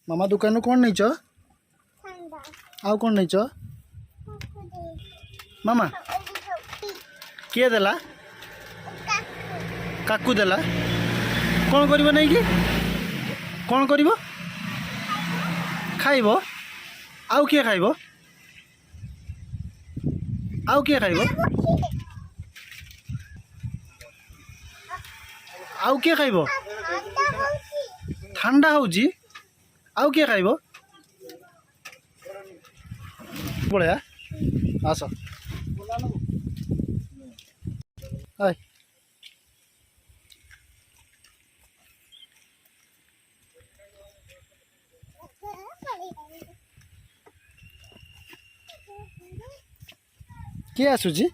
मामा दुकान कौन नहीं च आउ कौन नहीं च मामा किए देला काकू देला कौन करिवो नहीं कि कौन करिवो खाइबो आउ किए खाइबो आउ किए खाइबो आउ किए खाइबो ठंडा होउची आउ किए खाइबो पळया आस हाय किए आसुची